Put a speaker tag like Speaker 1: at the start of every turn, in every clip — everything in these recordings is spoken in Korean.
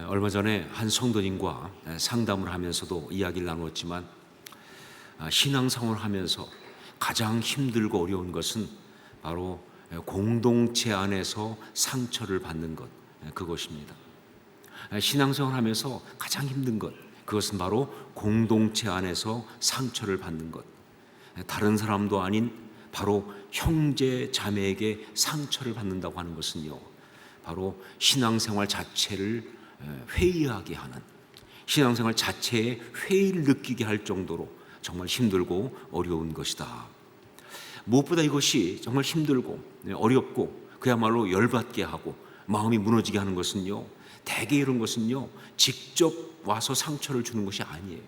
Speaker 1: 얼마 전에 한 성도님과 상담을 하면서도 이야기를 나누었지만 신앙생활을 하면서 가장 힘들고 어려운 것은 바로 공동체 안에서 상처를 받는 것, 그것입니다. 신앙생활을 하면서 가장 힘든 것, 그것은 바로 공동체 안에서 상처를 받는 것. 다른 사람도 아닌 바로 형제 자매에게 상처를 받는다고 하는 것은요, 바로 신앙생활 자체를 회의하게 하는, 신앙생활 자체에 회의를 느끼게 할 정도로 정말 힘들고 어려운 것이다. 무엇보다 이것이 정말 힘들고 어렵고 그야말로 열받게 하고 마음이 무너지게 하는 것은요, 대개 이런 것은요, 직접 와서 상처를 주는 것이 아니에요.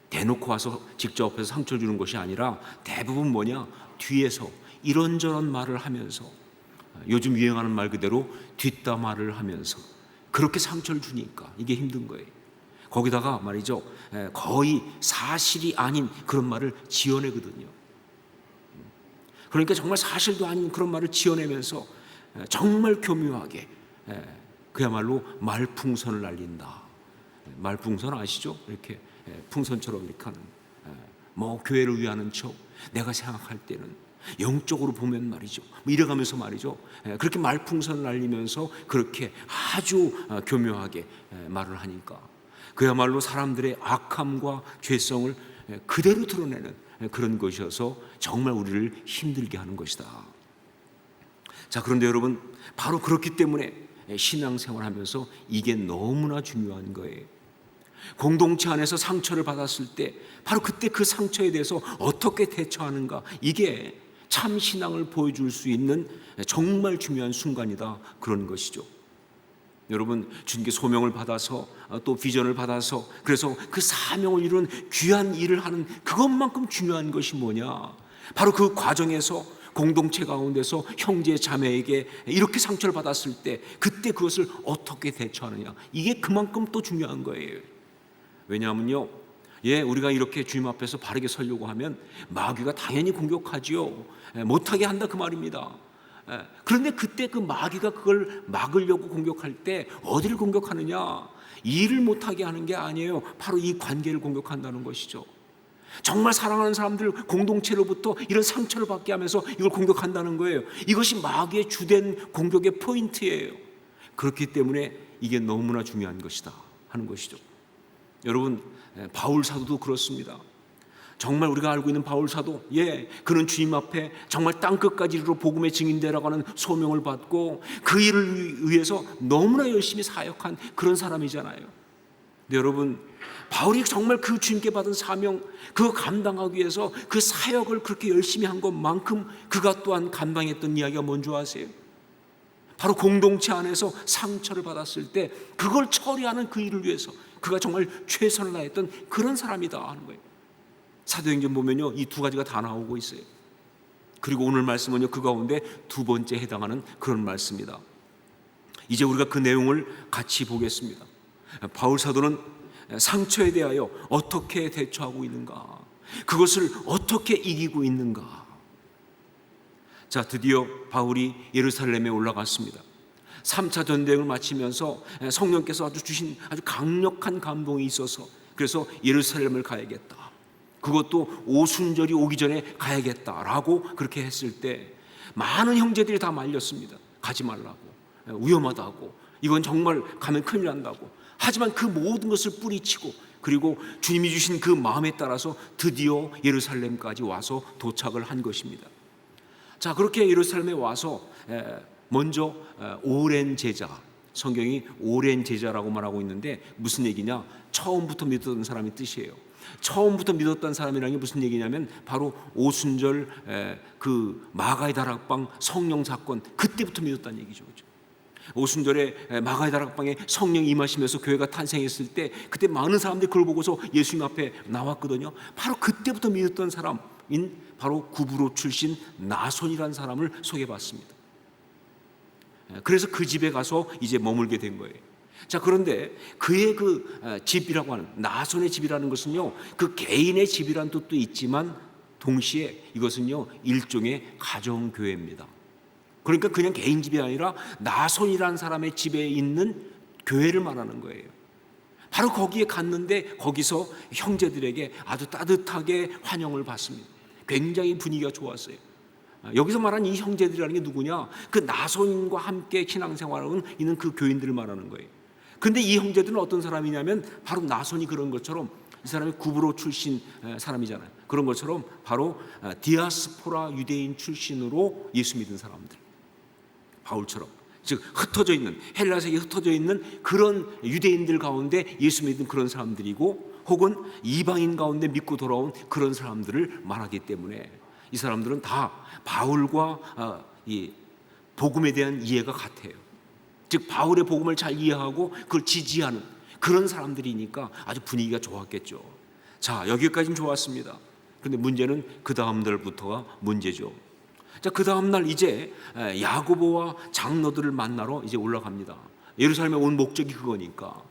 Speaker 1: 대놓고 와서 직접 앞에서 상처를 주는 것이 아니라 대부분 뭐냐, 뒤에서 이런저런 말을 하면서, 요즘 유행하는 말 그대로 뒷담화를 하면서 그렇게 상처를 주니까 이게 힘든 거예요. 거기다가 말이죠, 거의 사실이 아닌 그런 말을 지어내거든요. 그러니까 정말 사실도 아닌 그런 말을 지어내면서 정말 교묘하게 그야말로 말풍선을 날린다. 말풍선 아시죠? 이렇게 풍선처럼 이렇게 하는, 뭐 교회를 위하는 척, 내가 생각할 때는 영적으로 보면 말이죠, 뭐 이래가면서 말이죠, 그렇게 말풍선을 날리면서 그렇게 아주 교묘하게 말을 하니까 그야말로 사람들의 악함과 죄성을 그대로 드러내는 그런 것이어서 정말 우리를 힘들게 하는 것이다. 자, 그런데 여러분, 바로 그렇기 때문에 신앙생활 하면서 이게 너무나 중요한 거예요. 공동체 안에서 상처를 받았을 때 바로 그때 그 상처에 대해서 어떻게 대처하는가, 이게 참 신앙을 보여줄 수 있는 정말 중요한 순간이다, 그런 것이죠. 여러분, 주님께 소명을 받아서 또 비전을 받아서 그래서 그 사명을 이루는 귀한 일을 하는 그것만큼 중요한 것이 뭐냐, 바로 그 과정에서 공동체 가운데서 형제 자매에게 이렇게 상처를 받았을 때 그때 그것을 어떻게 대처하느냐, 이게 그만큼 또 중요한 거예요. 왜냐하면요, 우리가 이렇게 주님 앞에서 바르게 서려고 하면 마귀가 당연히 공격하지요. 못하게 한다, 그 말입니다. 그런데 그때 그 마귀가 그걸 막으려고 공격할 때 어디를 공격하느냐, 일을 못하게 하는 게 아니에요. 바로 이 관계를 공격한다는 것이죠. 정말 사랑하는 사람들 공동체로부터 이런 상처를 받게 하면서 이걸 공격한다는 거예요. 이것이 마귀의 주된 공격의 포인트예요. 그렇기 때문에 이게 너무나 중요한 것이다 하는 것이죠. 여러분, 바울 사도도 그렇습니다. 정말 우리가 알고 있는 바울 사도, 그는 주님 앞에 정말 땅끝까지 이르러 복음의 증인되라고 하는 소명을 받고 그 일을 위해서 너무나 열심히 사역한 그런 사람이잖아요. 근데 여러분, 바울이 정말 그 주님께 받은 사명, 그거 감당하기 위해서 그 사역을 그렇게 열심히 한 것만큼 그가 또한 감당했던 이야기가 뭔지 아세요? 바로 공동체 안에서 상처를 받았을 때 그걸 처리하는 그 일을 위해서 그가 정말 최선을 다했던 그런 사람이다 하는 거예요. 사도행전 보면요, 이 두 가지가 다 나오고 있어요. 그리고 오늘 말씀은요, 그 가운데 두 번째 해당하는 그런 말씀입니다. 이제 우리가 그 내용을 같이 보겠습니다. 바울 사도는 상처에 대하여 어떻게 대처하고 있는가, 그것을 어떻게 이기고 있는가. 자, 드디어 바울이 예루살렘에 올라갔습니다. 3차 전쟁을 마치면서 성령께서 아주 주신 아주 강력한 감동이 있어서 그래서 예루살렘을 가야겠다, 그것도 오순절이 오기 전에 가야겠다라고 그렇게 했을 때 많은 형제들이 다 말렸습니다. 가지 말라고, 위험하다고, 이건 정말 가면 큰일 난다고. 하지만 그 모든 것을 뿌리치고 그리고 주님이 주신 그 마음에 따라서 드디어 예루살렘까지 와서 도착을 한 것입니다. 자, 그렇게 예루살렘에 와서 먼저 오랜 제자, 성경이 오랜 제자라고 말하고 있는데 무슨 얘기냐, 처음부터 믿었던 사람의 뜻이에요. 처음부터 믿었던 사람이라는 게 무슨 얘기냐면 바로 오순절 그 마가의 다락방 성령 사건, 그때부터 믿었다는 얘기죠. 오순절에 마가의 다락방에 성령이 임하시면서 교회가 탄생했을 때 그때 많은 사람들이 그걸 보고서 예수님 앞에 나왔거든요. 바로 그때부터 믿었던 사람인 바로 구브로 출신 나손이라는 사람을 소개받습니다. 그래서 그 집에 가서 이제 머물게 된 거예요. 자, 그런데 그의 그 집이라고 하는, 나손의 집이라는 것은요, 그 개인의 집이라는 뜻도 있지만 동시에 이것은요, 일종의 가정교회입니다. 그러니까 그냥 개인 집이 아니라 나손이라는 사람의 집에 있는 교회를 말하는 거예요. 바로 거기에 갔는데 거기서 형제들에게 아주 따뜻하게 환영을 받습니다. 굉장히 분위기가 좋았어요. 여기서 말하는 이 형제들이라는 게 누구냐? 그 나손과 함께 신앙생활을 있는 그 교인들을 말하는 거예요. 근데 이 형제들은 어떤 사람이냐면 바로 나손이 그런 것처럼 이 사람이 구브로 출신 사람이잖아요. 그런 것처럼 바로 디아스포라 유대인 출신으로 예수 믿은 사람들, 바울처럼, 즉 흩어져 있는, 헬라 세계에 흩어져 있는 그런 유대인들 가운데 예수 믿은 그런 사람들이고, 혹은 이방인 가운데 믿고 돌아온 그런 사람들을 말하기 때문에 이 사람들은 다 바울과 이 복음에 대한 이해가 같아요. 즉 바울의 복음을 잘 이해하고 그걸 지지하는 그런 사람들이니까 아주 분위기가 좋았겠죠. 자, 여기까지는 좋았습니다. 그런데 문제는 그 다음 날부터가 문제죠. 자, 그 다음 날 이제 야고보와 장로들을 만나러 이제 올라갑니다. 예루살렘에 온 목적이 그거니까.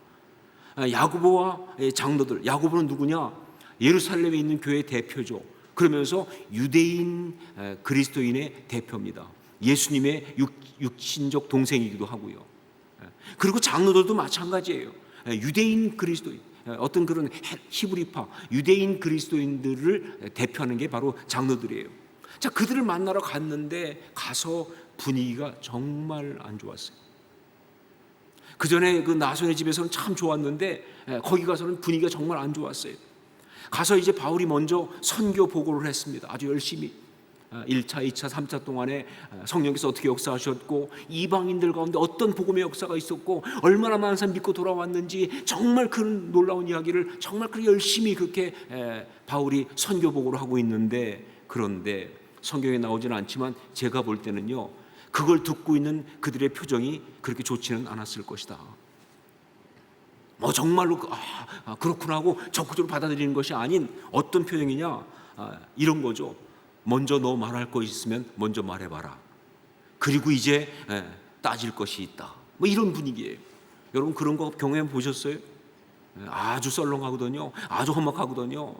Speaker 1: 야고보와 장로들, 야고보는 누구냐? 예루살렘에 있는 교회 대표죠. 그러면서 유대인 그리스도인의 대표입니다. 예수님의 육신적 동생이기도 하고요. 그리고 장로들도 마찬가지예요. 유대인 그리스도인, 어떤 그런 히브리파 유대인 그리스도인들을 대표하는 게 바로 장로들이에요. 자, 그들을 만나러 갔는데 가서 분위기가 정말 안 좋았어요. 그 전에 그 나손의 집에서는 참 좋았는데 거기 가서는 분위기가 정말 안 좋았어요. 가서 이제 바울이 먼저 선교 보고를 했습니다. 아주 열심히 1차, 2차, 3차 동안에 성령께서 어떻게 역사하셨고 이방인들 가운데 어떤 복음의 역사가 있었고 얼마나 많은 사람 믿고 돌아왔는지 정말 그런 놀라운 이야기를 정말 그렇게 열심히 그렇게 바울이 선교 보고를 하고 있는데, 그런데 성경에 나오지는 않지만 제가 볼 때는요, 그걸 듣고 있는 그들의 표정이 그렇게 좋지는 않았을 것이다. 정말로 그렇구나 하고 적극적으로 받아들이는 것이 아닌 어떤 표정이냐, 이런 거죠. 먼저 너 말할 거 있으면 먼저 말해봐라. 그리고 이제 따질 것이 있다. 이런 분위기예요. 여러분 그런 거 경험해 보셨어요? 아주 썰렁하거든요. 아주 험악하거든요.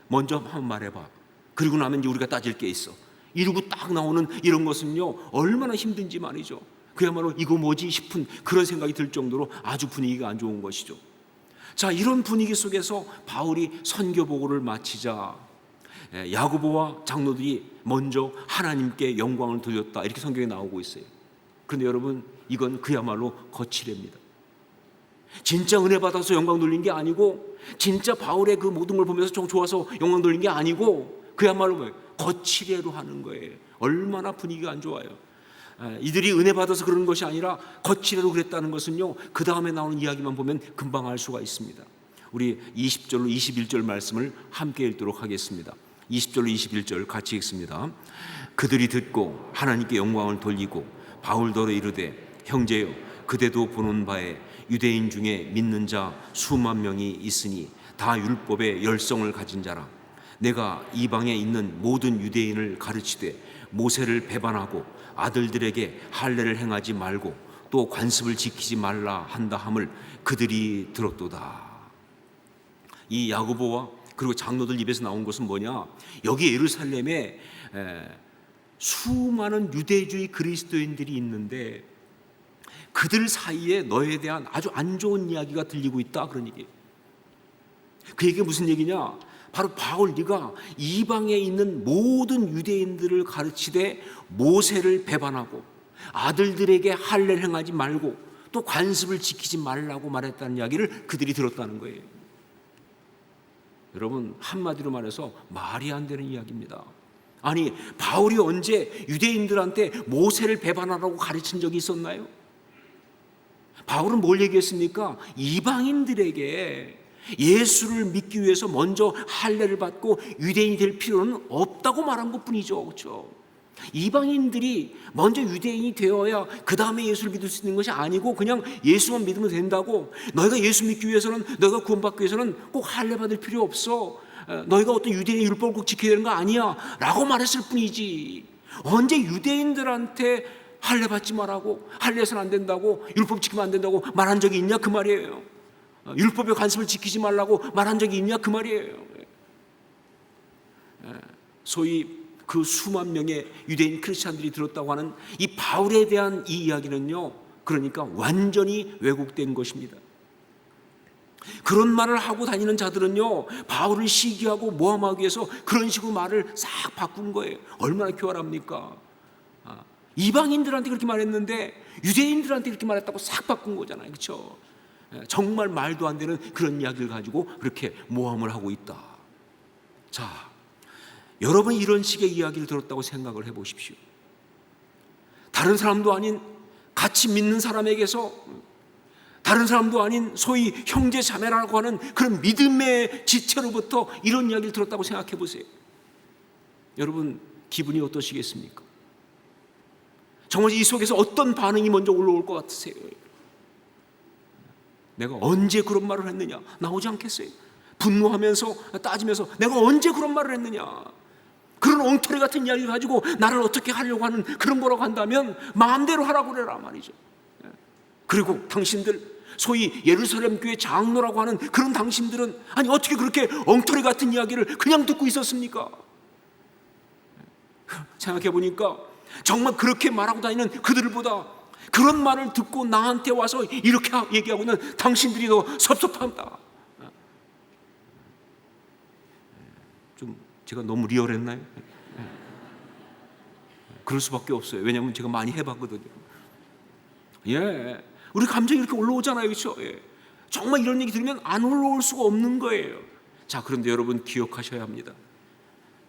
Speaker 1: 먼저 한번 말해봐. 그리고 나면 이제 우리가 따질 게 있어. 이러고 딱 나오는 이런 것은요, 얼마나 힘든지 말이죠. 그야말로 이거 뭐지 싶은 그런 생각이 들 정도로 아주 분위기가 안 좋은 것이죠. 자, 이런 분위기 속에서 바울이 선교 보고를 마치자 야고보와 장로들이 먼저 하나님께 영광을 돌렸다, 이렇게 성경에 나오고 있어요. 그런데 여러분, 이건 그야말로 거칠입니다. 진짜 은혜 받아서 영광 돌린 게 아니고, 진짜 바울의 그 모든 걸 보면서 좀 좋아서 영광 돌린 게 아니고, 그야말로 거칠애로 하는 거예요. 얼마나 분위기가 안 좋아요. 이들이 은혜 받아서 그러는 것이 아니라 거칠애로 그랬다는 것은요, 그 다음에 나오는 이야기만 보면 금방 알 수가 있습니다. 우리 20절로 21절 말씀을 함께 읽도록 하겠습니다. 20절로 21절 같이 읽습니다. 그들이 듣고 하나님께 영광을 돌리고 바울더러 이르되, 형제여, 그대도 보는 바에 유대인 중에 믿는 자 수만 명이 있으니 다 율법의 열성을 가진 자라. 내가 이방에 있는 모든 유대인을 가르치되 모세를 배반하고 아들들에게 할례를 행하지 말고 또 관습을 지키지 말라 한다 함을 그들이 들었도다. 이 야고보와 그리고 장로들 입에서 나온 것은 뭐냐? 여기 예루살렘에 수많은 유대주의 그리스도인들이 있는데 그들 사이에 너에 대한 아주 안 좋은 이야기가 들리고 있다, 그런 얘기예요. 그 얘기가 무슨 얘기냐? 바로 바울, 네가 이방에 있는 모든 유대인들을 가르치되 모세를 배반하고 아들들에게 할례를 행하지 말고 또 관습을 지키지 말라고 말했다는 이야기를 그들이 들었다는 거예요. 여러분, 한마디로 말해서 말이 안 되는 이야기입니다. 아니, 바울이 언제 유대인들한테 모세를 배반하라고 가르친 적이 있었나요? 바울은 뭘 얘기했습니까? 이방인들에게 예수를 믿기 위해서 먼저 할례를 받고 유대인이 될 필요는 없다고 말한 것뿐이죠. 그렇죠? 이방인들이 먼저 유대인이 되어야 그 다음에 예수를 믿을 수 있는 것이 아니고 그냥 예수만 믿으면 된다고, 너희가 예수 믿기 위해서는, 너희가 구원받기 위해서는 꼭 할례 받을 필요 없어, 너희가 어떤 유대인의 율법을 꼭 지켜야 되는 거 아니야 라고 말했을 뿐이지, 언제 유대인들한테 할례 받지 말라고, 할례해서는 안 된다고, 율법 지키면 안 된다고 말한 적이 있냐 그 말이에요. 율법의 관습을 지키지 말라고 말한 적이 있냐 그 말이에요. 소위 그 수만 명의 유대인 크리스찬들이 들었다고 하는 이 바울에 대한 이 이야기는요, 그러니까 완전히 왜곡된 것입니다. 그런 말을 하고 다니는 자들은요, 바울을 시기하고 모함하기 위해서 그런 식으로 말을 싹 바꾼 거예요. 얼마나 교활합니까? 이방인들한테 그렇게 말했는데 유대인들한테 그렇게 말했다고 싹 바꾼 거잖아요. 그렇죠? 정말 말도 안 되는 그런 이야기를 가지고 그렇게 모함을 하고 있다. 자, 여러분 이런 식의 이야기를 들었다고 생각을 해보십시오. 다른 사람도 아닌 같이 믿는 사람에게서, 다른 사람도 아닌 소위 형제 자매라고 하는 그런 믿음의 지체로부터 이런 이야기를 들었다고 생각해 보세요. 여러분 기분이 어떠시겠습니까? 정말 이 속에서 어떤 반응이 먼저 올라올 것 같으세요? 내가 언제 그런 말을 했느냐? 나오지 않겠어요? 분노하면서 따지면서 내가 언제 그런 말을 했느냐? 그런 엉터리 같은 이야기를 가지고 나를 어떻게 하려고 하는 그런 거라고 한다면 마음대로 하라고 그래라 말이죠. 그리고 당신들 소위 예루살렘 교회 장로라고 하는 그런 당신들은 아니 어떻게 그렇게 엉터리 같은 이야기를 그냥 듣고 있었습니까? 생각해 보니까 정말 그렇게 말하고 다니는 그들보다 그런 말을 듣고 나한테 와서 이렇게 얘기하고 있는 당신들이 더 섭섭합니다. 좀 제가 너무 리얼했나요? 그럴 수밖에 없어요. 왜냐하면 제가 많이 해봤거든요. 우리 감정이 이렇게 올라오잖아요, 그렇죠? 정말 이런 얘기 들으면 안 올라올 수가 없는 거예요. 자, 그런데 여러분 기억하셔야 합니다.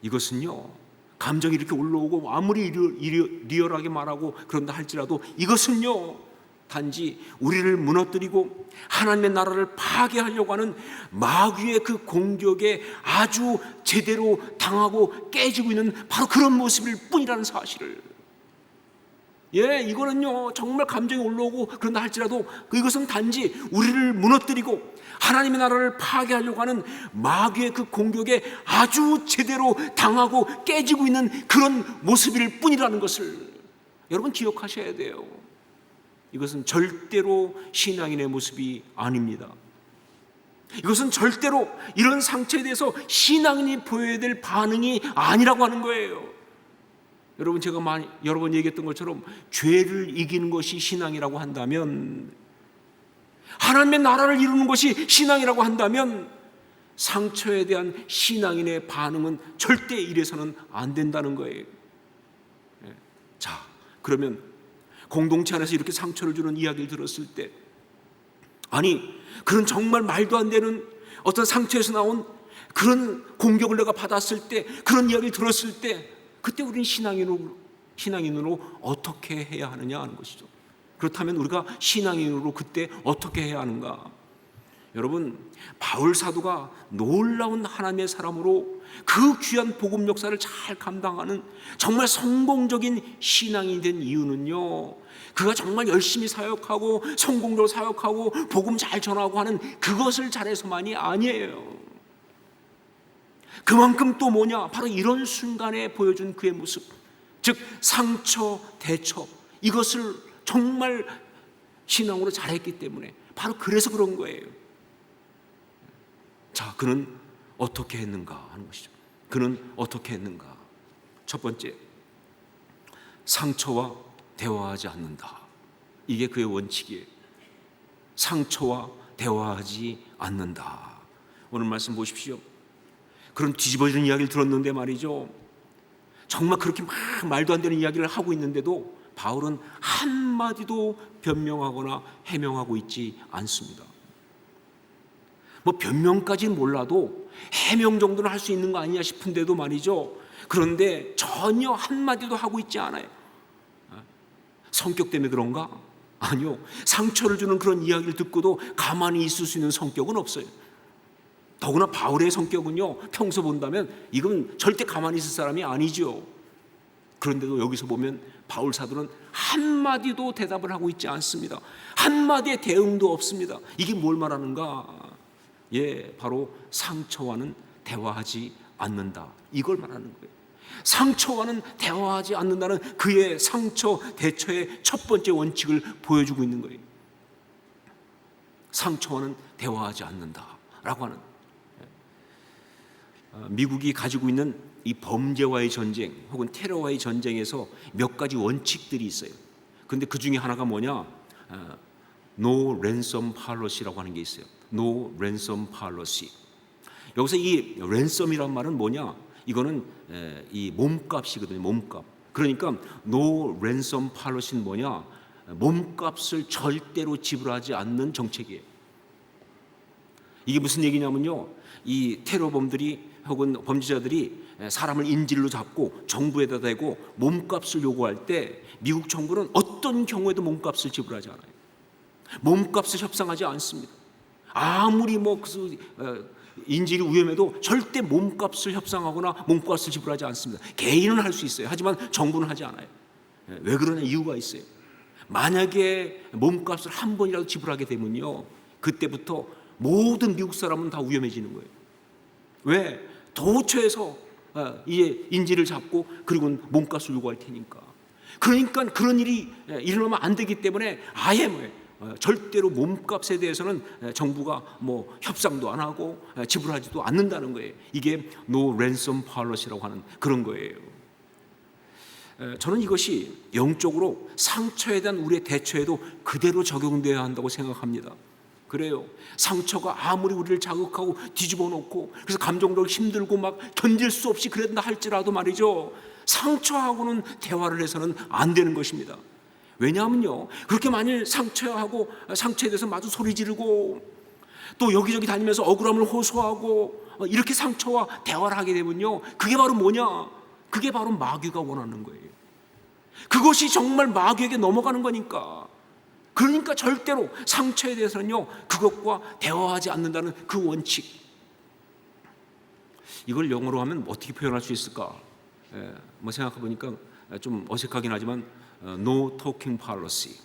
Speaker 1: 이것은요, 감정이 이렇게 올라오고 아무리 리얼하게 말하고 그런다 할지라도 이것은요, 단지 우리를 무너뜨리고 하나님의 나라를 파괴하려고 하는 마귀의 그 공격에 아주 제대로 당하고 깨지고 있는 바로 그런 모습일 뿐이라는 사실을, 이거는요 정말 감정이 올라오고 그런다 할지라도 이것은 단지 우리를 무너뜨리고 하나님의 나라를 파괴하려고 하는 마귀의 그 공격에 아주 제대로 당하고 깨지고 있는 그런 모습일 뿐이라는 것을 여러분 기억하셔야 돼요. 이것은 절대로 신앙인의 모습이 아닙니다. 이것은 절대로 이런 상처에 대해서 신앙인이 보여야 될 반응이 아니라고 하는 거예요. 여러분 제가 여러 번 얘기했던 것처럼 죄를 이기는 것이 신앙이라고 한다면, 하나님의 나라를 이루는 것이 신앙이라고 한다면 상처에 대한 신앙인의 반응은 절대 이래서는 안 된다는 거예요. 자, 그러면 공동체 안에서 이렇게 상처를 주는 이야기를 들었을 때, 아니 그런 정말 말도 안 되는 어떤 상처에서 나온 그런 공격을 내가 받았을 때, 그런 이야기를 들었을 때 그때 우리는 신앙인으로 어떻게 해야 하느냐 하는 것이죠. 그렇다면 우리가 신앙인으로 그때 어떻게 해야 하는가? 여러분, 바울 사도가 놀라운 하나님의 사람으로 그 귀한 복음 역사를 잘 감당하는 정말 성공적인 신앙이 된 이유는요, 그가 정말 열심히 사역하고 성공적으로 사역하고 복음 잘 전하고 하는 그것을 잘해서만이 아니에요. 그만큼 또 뭐냐? 바로 이런 순간에 보여준 그의 모습, 즉 상처, 대처, 이것을 정말 신앙으로 잘했기 때문에 바로 그래서 그런 거예요. 자, 그는 어떻게 했는가 하는 것이죠. 그는 어떻게 했는가? 첫 번째, 상처와 대화하지 않는다. 이게 그의 원칙이에요. 상처와 대화하지 않는다. 오늘 말씀 보십시오. 그런 뒤집어지는 이야기를 들었는데 말이죠, 정말 그렇게 막 말도 안 되는 이야기를 하고 있는데도 바울은 한마디도 변명하거나 해명하고 있지 않습니다. 뭐 변명까지는 몰라도 해명 정도는 할 수 있는 거 아니냐 싶은데도 말이죠, 그런데 전혀 한마디도 하고 있지 않아요. 성격 때문에 그런가? 아니요, 상처를 주는 그런 이야기를 듣고도 가만히 있을 수 있는 성격은 없어요. 더구나 바울의 성격은요, 평소 본다면 이건 절대 가만히 있을 사람이 아니죠. 그런데도 여기서 보면 바울 사도는 한마디도 대답을 하고 있지 않습니다. 한마디의 대응도 없습니다. 이게 뭘 말하는가? 바로 상처와는 대화하지 않는다, 이걸 말하는 거예요. 상처와는 대화하지 않는다는 그의 상처 대처의 첫 번째 원칙을 보여주고 있는 거예요. 상처와는 대화하지 않는다라고 하는, 미국이 가지고 있는 이 범죄와의 전쟁 혹은 테러와의 전쟁에서 몇 가지 원칙들이 있어요. 그런데 그 중에 하나가 뭐냐? No ransom policy라고 하는 게 있어요. No ransom policy. 여기서 이 랜섬이란 말은 뭐냐? 이거는 이 몸값이거든요. 몸값. 그러니까 no ransom policy는 뭐냐? 몸값을 절대로 지불하지 않는 정책이에요. 이게 무슨 얘기냐면요, 이 테러범들이 혹은 범죄자들이 사람을 인질로 잡고 정부에다 대고 몸값을 요구할 때 미국 정부는 어떤 경우에도 몸값을 지불하지 않아요. 몸값을 협상하지 않습니다. 아무리 인질이 위험해도 절대 몸값을 협상하거나 몸값을 지불하지 않습니다. 개인은 할 수 있어요. 하지만 정부는 하지 않아요. 왜 그러냐? 이유가 있어요. 만약에 몸값을 한 번이라도 지불하게 되면요, 그때부터 모든 미국 사람은 다 위험해지는 거예요. 왜? 도처에서 이제 인질을 잡고 그리고 몸값을 요구할 테니까. 그러니까 그런 일이 일어나면 안 되기 때문에 아예 절대로 몸값에 대해서는 정부가 협상도 안 하고 지불하지도 않는다는 거예요. 이게 No Ransom Policy라고 하는 그런 거예요. 저는 이것이 영적으로 상처에 대한 우리의 대처에도 그대로 적용되어야 한다고 생각합니다. 그래요. 상처가 아무리 우리를 자극하고 뒤집어 놓고 그래서 감정적으로 힘들고 막 견딜 수 없이 그랬다 할지라도 말이죠, 상처하고는 대화를 해서는 안 되는 것입니다. 왜냐하면요, 그렇게 만일 상처하고 상처에 대해서 마주 소리 지르고 또 여기저기 다니면서 억울함을 호소하고 이렇게 상처와 대화를 하게 되면요, 그게 바로 뭐냐? 그게 바로 마귀가 원하는 거예요. 그것이 정말 마귀에게 넘어가는 거니까. 그러니까 절대로 상처에 대해서는요, 그것과 대화하지 않는다는 그 원칙. 이걸 영어로 하면 어떻게 표현할 수 있을까? 생각해 보니까 좀 어색하긴 하지만 No talking policy.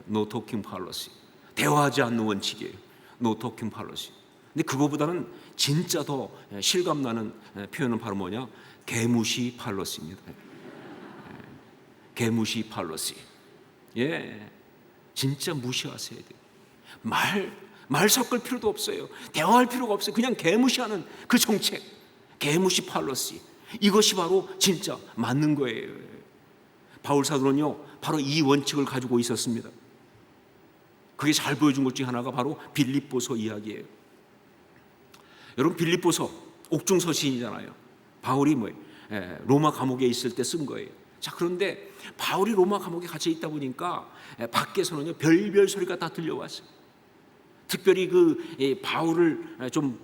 Speaker 1: No talking policy. 대화하지 않는 원칙이에요. No talking policy. 근데 그거보다는 진짜 더 실감나는 표현은 바로 뭐냐? 개무시 팔러시입니다. 개무시 팔러시. 예, 진짜 무시하셔야 돼요. 말 섞을 필요도 없어요. 대화할 필요가 없어요. 그냥 개무시하는 그 정책, 개무시 팔러시. 이것이 바로 진짜 맞는 거예요. 바울 사도는요, 바로 이 원칙을 가지고 있었습니다. 그게 잘 보여준 것 중에 하나가 바로 빌립보서 이야기예요. 여러분, 빌립보서 옥중 서신이잖아요. 바울이 로마 감옥에 있을 때 쓴 거예요. 자, 그런데 바울이 로마 감옥에 갇혀 있다 보니까 밖에서는요, 별별 소리가 다 들려왔어요. 특별히 바울을 좀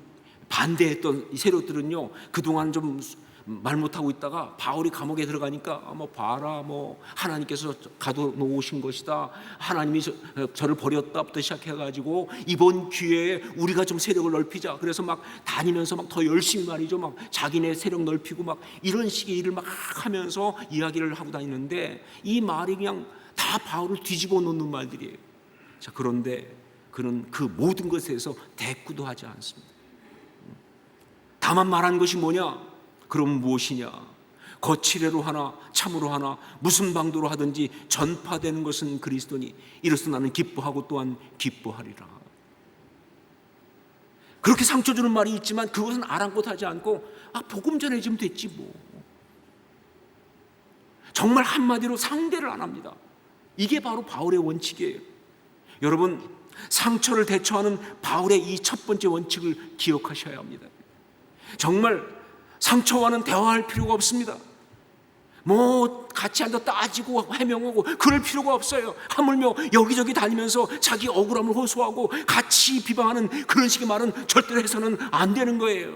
Speaker 1: 반대했던 이 세력들은요, 그동안 좀 말 못하고 있다가 바울이 감옥에 들어가니까 봐라, 하나님께서 가둬놓으신 것이다, 하나님이 저를 버렸다부터 시작해가지고 이번 기회에 우리가 좀 세력을 넓히자. 그래서 막 다니면서 막 더 열심히 말이죠, 막 자기네 세력 넓히고 막 이런 식의 일을 막 하면서 이야기를 하고 다니는데 이 말이 그냥 다 바울을 뒤집어 놓는 말들이에요. 자, 그런데 그는 그 모든 것에서 대꾸도 하지 않습니다. 다만 말한 것이 뭐냐? 그럼 무엇이냐? 거칠애로 하나 참으로 하나 무슨 방도로 하든지 전파되는 것은 그리스도니 이로써 나는 기뻐하고 또한 기뻐하리라. 그렇게 상처 주는 말이 있지만 그것은 아랑곳하지 않고 복음 전해지면 됐지 뭐. 정말 한마디로 상대를 안 합니다. 이게 바로 바울의 원칙이에요. 여러분, 상처를 대처하는 바울의 이 첫 번째 원칙을 기억하셔야 합니다. 정말 상처와는 대화할 필요가 없습니다. 같이 앉아 따지고 해명하고 그럴 필요가 없어요. 하물며 여기저기 다니면서 자기 억울함을 호소하고 같이 비방하는 그런 식의 말은 절대로 해서는 안 되는 거예요.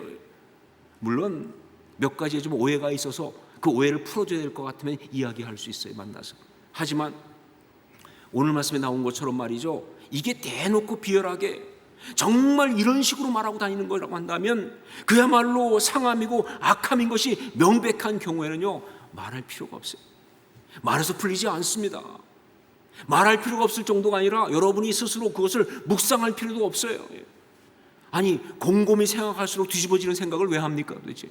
Speaker 1: 물론 몇 가지의 좀 오해가 있어서 그 오해를 풀어줘야 될 것 같으면 이야기할 수 있어요, 만나서. 하지만 오늘 말씀에 나온 것처럼 말이죠, 이게 대놓고 비열하게 정말 이런 식으로 말하고 다니는 거라고 한다면 그야말로 상함이고 악함인 것이 명백한 경우에는요, 말할 필요가 없어요. 말해서 풀리지 않습니다. 말할 필요가 없을 정도가 아니라 여러분이 스스로 그것을 묵상할 필요도 없어요. 아니, 곰곰이 생각할수록 뒤집어지는 생각을 왜 합니까 도대체?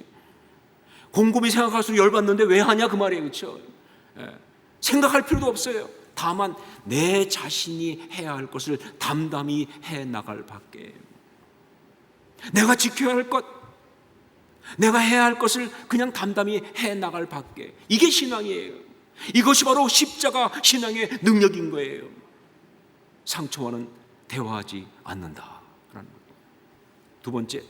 Speaker 1: 곰곰이 생각할수록 열받는데 왜 하냐 그 말이에요. 그렇죠? 생각할 필요도 없어요. 다만 내 자신이 해야 할 것을 담담히 해나갈 밖에, 내가 지켜야 할 것, 내가 해야 할 것을 그냥 담담히 해나갈 밖에, 이게 신앙이에요. 이것이 바로 십자가 신앙의 능력인 거예요. 상처와는 대화하지 않는다. 두 번째,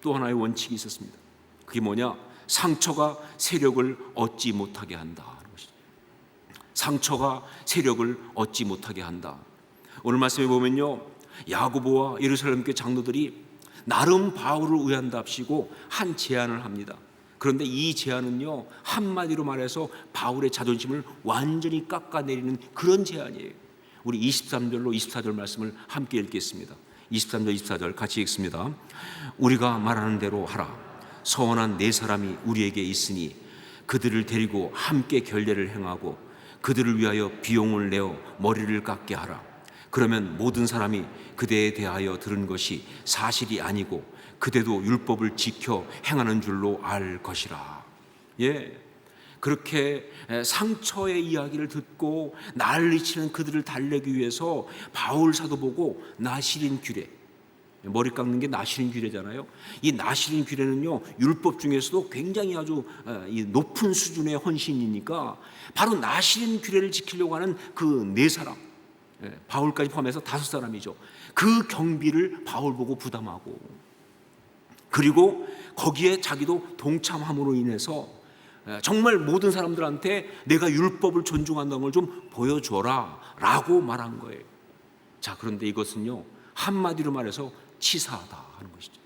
Speaker 1: 또 하나의 원칙이 있었습니다. 그게 뭐냐? 상처가 세력을 얻지 못하게 한다. 상처가 세력을 얻지 못하게 한다. 오늘 말씀에 보면요, 야고보와 예루살렘 교회 장로들이 나름 바울을 위한답시고 한 제안을 합니다. 그런데 이 제안은요, 한마디로 말해서 바울의 자존심을 완전히 깎아내리는 그런 제안이에요. 우리 23절로 24절 말씀을 함께 읽겠습니다. 23절 24절 같이 읽습니다. 우리가 말하는 대로 하라. 서원한 네 사람이 우리에게 있으니 그들을 데리고 함께 결례를 행하고 그들을 위하여 비용을 내어 머리를 깎게 하라. 그러면 모든 사람이 그대에 대하여 들은 것이 사실이 아니고 그대도 율법을 지켜 행하는 줄로 알 것이라. 예, 그렇게 상처의 이야기를 듣고 난리치는 그들을 달래기 위해서 바울 사도 보고 나시린 규례, 머리 깎는 게 나시린 규례잖아요. 이 나시린 규례는요, 율법 중에서도 굉장히 아주 높은 수준의 헌신이니까 바로 나시린 규례를 지키려고 하는 그 네 사람, 바울까지 포함해서 5사람이죠. 그 경비를 바울 보고 부담하고, 그리고 거기에 자기도 동참함으로 인해서 정말 모든 사람들한테 내가 율법을 존중한다는 걸 좀 보여줘라 라고 말한 거예요. 자, 그런데 이것은요, 한마디로 말해서 치사하다 하는 것이죠.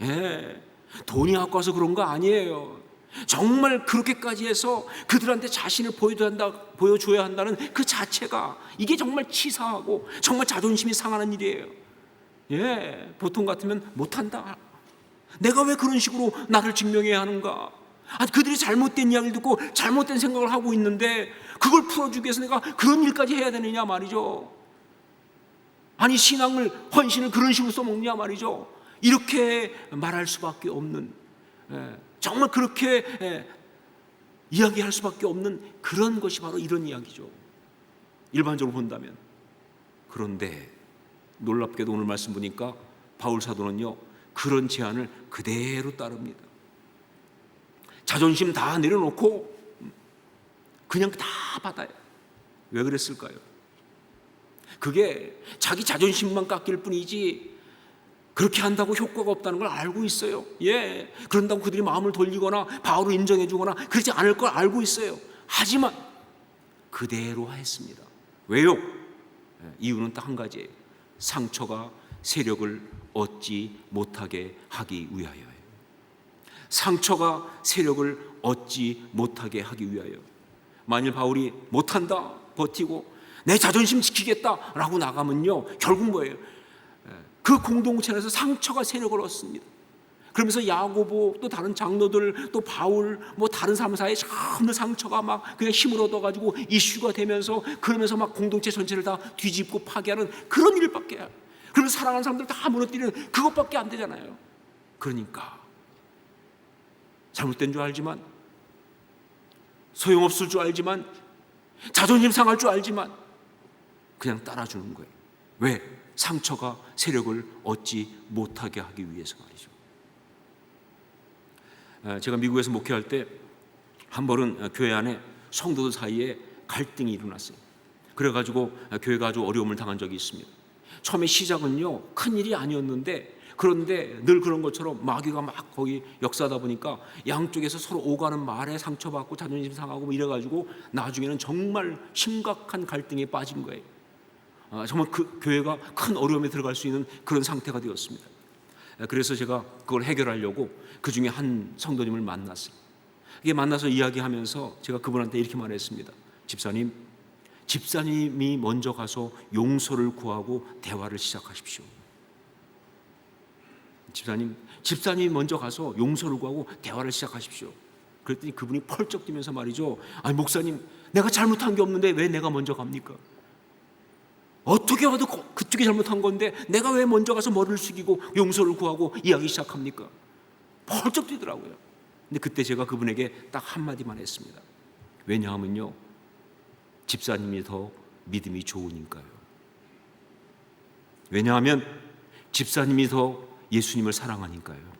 Speaker 1: 예, 돈이 아까워서 그런 거 아니에요. 정말 그렇게까지 해서 그들한테 자신을 보여줘야 한다는 그 자체가, 이게 정말 치사하고 정말 자존심이 상하는 일이에요. 예, 보통 같으면 못한다. 내가 왜 그런 식으로 나를 증명해야 하는가? 그들이 잘못된 이야기를 듣고 잘못된 생각을 하고 있는데 그걸 풀어주기 위해서 내가 그런 일까지 해야 되느냐 말이죠. 아니, 신앙을, 헌신을 그런 식으로 써먹냐 말이죠. 이렇게 말할 수밖에 없는, 정말 그렇게 이야기할 수밖에 없는 그런 것이 바로 이런 이야기죠, 일반적으로 본다면. 그런데 놀랍게도 오늘 말씀 보니까 바울 사도는요, 그런 제안을 그대로 따릅니다. 자존심 다 내려놓고 그냥 다 받아요. 왜 그랬을까요? 그게 자기 자존심만 깎일 뿐이지 그렇게 한다고 효과가 없다는 걸 알고 있어요. 예, 그런다고 그들이 마음을 돌리거나 바울을 인정해 주거나 그러지 않을 걸 알고 있어요. 하지만 그대로 했습니다. 왜요? 이유는 딱 한 가지예요. 상처가 세력을 얻지 못하게 하기 위하여예요. 상처가 세력을 얻지 못하게 하기 위하여. 만일 바울이 못한다, 버티고 내 자존심 지키겠다라고 나가면요, 결국 뭐예요? 그 공동체 안에서 상처가 세력을 얻습니다. 그러면서 야고보, 또 다른 장로들, 또 바울, 뭐 다른 사람 사이에 전부 상처가 막 그냥 힘을 얻어가지고 이슈가 되면서, 그러면서 막 공동체 전체를 다 뒤집고 파괴하는 그런 일밖에, 그러면서 사랑하는 사람들 다 무너뜨리는 그것밖에 안 되잖아요. 그러니까 잘못된 줄 알지만, 소용없을 줄 알지만, 자존심 상할 줄 알지만 그냥 따라주는 거예요. 왜? 상처가 세력을 얻지 못하게 하기 위해서 말이죠. 제가 미국에서 목회할 때 한 번은 교회 안에 성도들 사이에 갈등이 일어났어요. 그래가지고 교회가 아주 어려움을 당한 적이 있습니다. 처음에 시작은요, 큰 일이 아니었는데, 그런데 늘 그런 것처럼 마귀가 막 거기 역사하다 보니까 양쪽에서 서로 오가는 말에 상처받고 자존심 상하고 뭐 이래가지고 나중에는 정말 심각한 갈등에 빠진 거예요. 정말 그 교회가 큰 어려움에 들어갈 수 있는 그런 상태가 되었습니다. 그래서 제가 그걸 해결하려고 그 중에 한 성도님을 만났어요. 이게 만나서 이야기하면서 제가 그분한테 이렇게 말했습니다. 집사님이 먼저 가서 용서를 구하고 대화를 시작하십시오. 집사님이 먼저 가서 용서를 구하고 대화를 시작하십시오. 그랬더니 그분이 펄쩍 뛰면서 말이죠. 아니, 목사님, 내가 잘못한 게 없는데 왜 내가 먼저 갑니까? 어떻게 와도 그쪽이 잘못한 건데 내가 왜 먼저 가서 머리를 숙이고 용서를 구하고 이야기 시작합니까? 펄쩍 뛰더라고요. 근데 그때 제가 그분에게 딱 한마디만 했습니다. 왜냐하면요, 집사님이 더 믿음이 좋으니까요. 왜냐하면 집사님이 더 예수님을 사랑하니까요.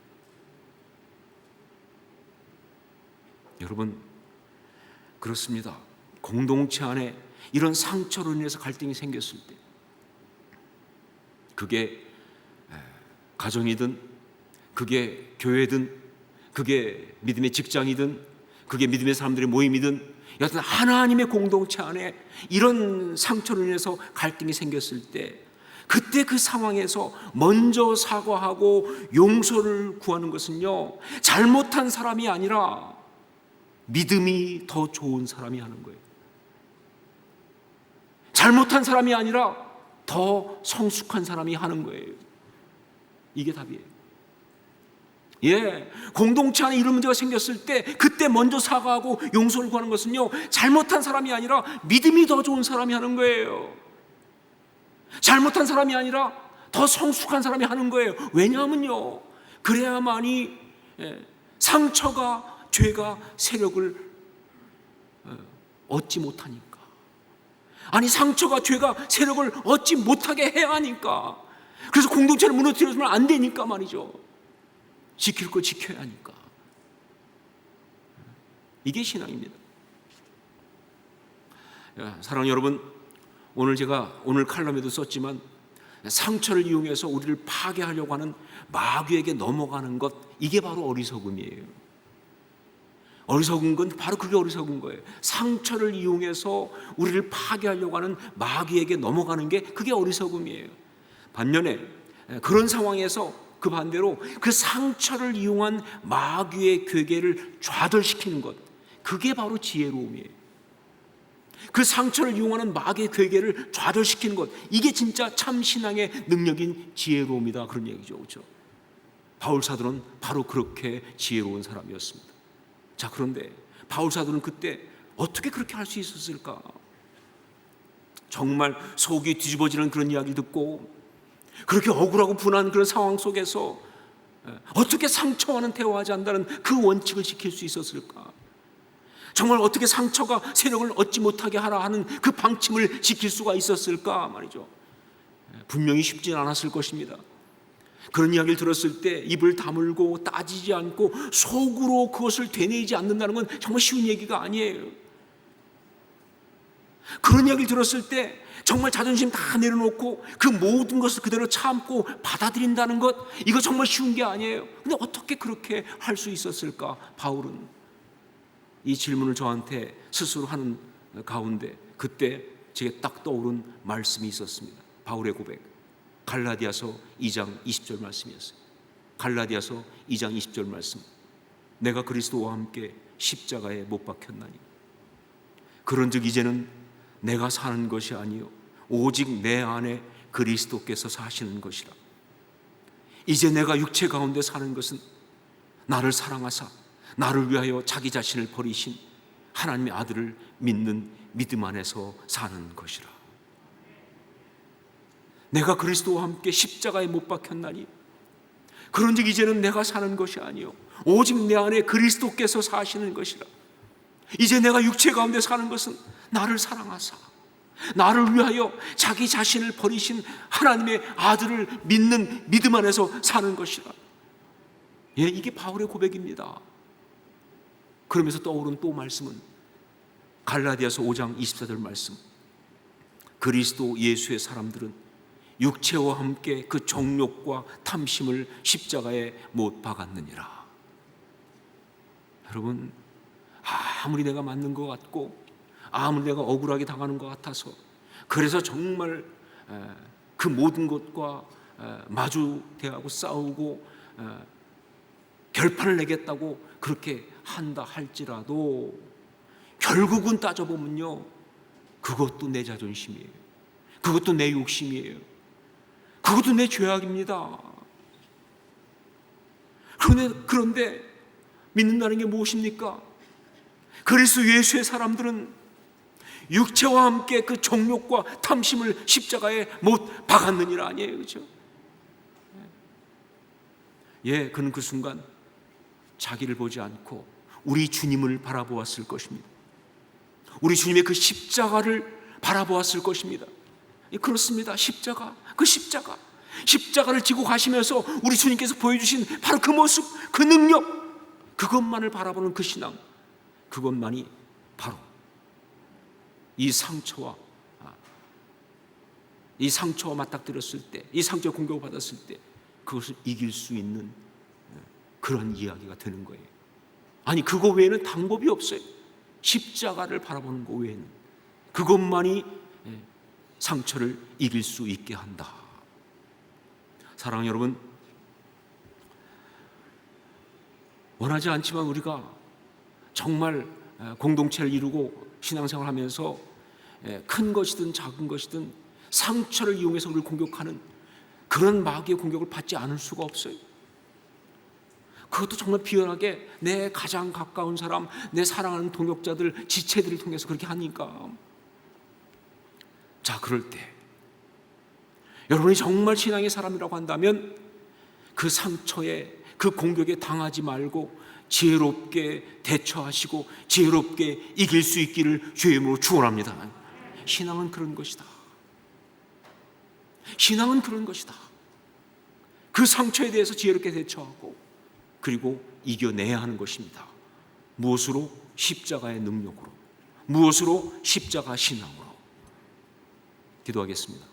Speaker 1: 여러분, 그렇습니다. 공동체 안에 이런 상처로 인해서 갈등이 생겼을 때 그게 가정이든, 그게 교회든, 그게 믿음의 직장이든, 그게 믿음의 사람들의 모임이든, 여하튼 하나님의 공동체 안에 이런 상처로 인해서 갈등이 생겼을 때, 그때 그 상황에서 먼저 사과하고 용서를 구하는 것은요, 잘못한 사람이 아니라 믿음이 더 좋은 사람이 하는 거예요. 잘못한 사람이 아니라 더 성숙한 사람이 하는 거예요. 이게 답이에요. 공동체 안에 이런 문제가 생겼을 때 그때 먼저 사과하고 용서를 구하는 것은요, 잘못한 사람이 아니라 믿음이 더 좋은 사람이 하는 거예요. 잘못한 사람이 아니라 더 성숙한 사람이 하는 거예요. 왜냐하면요, 그래야만이 상처가, 죄가 세력을 얻지 못하니까. 아니, 상처가, 죄가 세력을 얻지 못하게 해야 하니까. 그래서 공동체를 무너뜨려서는 안 되니까 말이죠. 지킬 거 지켜야 하니까. 이게 신앙입니다. 사랑하는 여러분, 제가 오늘 칼럼에도 썼지만, 상처를 이용해서 우리를 파괴하려고 하는 마귀에게 넘어가는 것, 이게 바로 어리석음이에요. 어리석은 건 바로 그게 어리석은 거예요. 상처를 이용해서 우리를 파괴하려고 하는 마귀에게 넘어가는 게 그게 어리석음이에요. 반면에 그런 상황에서 그 반대로 그 상처를 이용한 마귀의 괴계를 좌절시키는 것, 그게 바로 지혜로움이에요. 그 상처를 이용하는 마귀의 괴계를 좌절시키는 것, 이게 진짜 참 신앙의 능력인 지혜로움이다, 그런 얘기죠. 그렇죠? 바울 사도는 바로 그렇게 지혜로운 사람이었습니다. 자, 그런데 바울 사도는 그때 어떻게 그렇게 할 수 있었을까? 정말 속이 뒤집어지는 그런 이야기 듣고 그렇게 억울하고 분한 그런 상황 속에서 어떻게 상처와는 대화하지 않는다는 그 원칙을 지킬 수 있었을까? 정말 어떻게 상처가 세력을 얻지 못하게 하라 하는 그 방침을 지킬 수가 있었을까 말이죠. 분명히 쉽진 않았을 것입니다. 그런 이야기를 들었을 때 입을 다물고 따지지 않고 속으로 그것을 되뇌이지 않는다는 건 정말 쉬운 얘기가 아니에요. 그런 이야기를 들었을 때 정말 자존심 다 내려놓고 그 모든 것을 그대로 참고 받아들인다는 것, 이거 정말 쉬운 게 아니에요. 근데 어떻게 그렇게 할 수 있었을까? 바울은 이 질문을 저한테 스스로 하는 가운데 그때 제게 딱 떠오른 말씀이 있었습니다. 바울의 고백, 갈라디아서 2장 20절 말씀이었어요. 갈라디아서 2장 20절 말씀. 내가 그리스도와 함께 십자가에 못 박혔나니 그런즉 이제는 내가 사는 것이 아니요 오직 내 안에 그리스도께서 사시는 것이라. 이제 내가 육체 가운데 사는 것은 나를 사랑하사 나를 위하여 자기 자신을 버리신 하나님의 아들을 믿는 믿음 안에서 사는 것이라. 내가 그리스도와 함께 십자가에 못 박혔나니 그런즉 이제는 내가 사는 것이 아니요 오직 내 안에 그리스도께서 사시는 것이라. 이제 내가 육체 가운데 사는 것은 나를 사랑하사 나를 위하여 자기 자신을 버리신 하나님의 아들을 믿는 믿음 안에서 사는 것이라. 이게 바울의 고백입니다. 그러면서 떠오른 또 말씀은 갈라디아서 5장 24절 말씀. 그리스도 예수의 사람들은 육체와 함께 그 정욕과 탐심을 십자가에 못 박았느니라. 여러분, 아무리 내가 맞는 것 같고 아무리 내가 억울하게 당하는 것 같아서 그래서 정말 그 모든 것과 마주대하고 싸우고 결판을 내겠다고 그렇게 한다 할지라도 결국은 따져보면요, 그것도 내 자존심이에요. 그것도 내 욕심이에요. 그것도 내 죄악입니다. 그런데 믿는다는 게 무엇입니까? 그리스도 예수의 사람들은 육체와 함께 그 정욕과 탐심을 십자가에 못 박았느니라 아니에요, 그렇죠? 그는 그 순간 자기를 보지 않고 우리 주님을 바라보았을 것입니다. 우리 주님의 그 십자가를 바라보았을 것입니다. 그렇습니다. 그 십자가를 지고 가시면서 우리 주님께서 보여주신 바로 그 모습, 그 능력, 그것만을 바라보는 그 신앙, 그것만이 바로 이 상처와 이 상처와 맞닥뜨렸을 때, 이 상처에 공격을 받았을 때 그것을 이길 수 있는 그런 이야기가 되는 거예요. 아니, 그거 외에는 방법이 없어요. 십자가를 바라보는 것 외에는. 그것만이 상처를 이길 수 있게 한다. 사랑하는 여러분, 원하지 않지만 우리가 정말 공동체를 이루고 신앙생활을 하면서 큰 것이든 작은 것이든 상처를 이용해서 우리를 공격하는 그런 마귀의 공격을 받지 않을 수가 없어요. 그것도 정말 비열하게 내 가장 가까운 사람, 내 사랑하는 동역자들, 지체들을 통해서 그렇게 하니까. 자, 그럴 때 여러분이 정말 신앙의 사람이라고 한다면 그 상처에, 그 공격에 당하지 말고 지혜롭게 대처하시고 지혜롭게 이길 수 있기를 주의 이름으로 축원합니다. 신앙은 그런 것이다. 신앙은 그런 것이다. 그 상처에 대해서 지혜롭게 대처하고 그리고 이겨내야 하는 것입니다. 무엇으로? 십자가의 능력으로. 무엇으로? 십자가 신앙으로. 기도하겠습니다.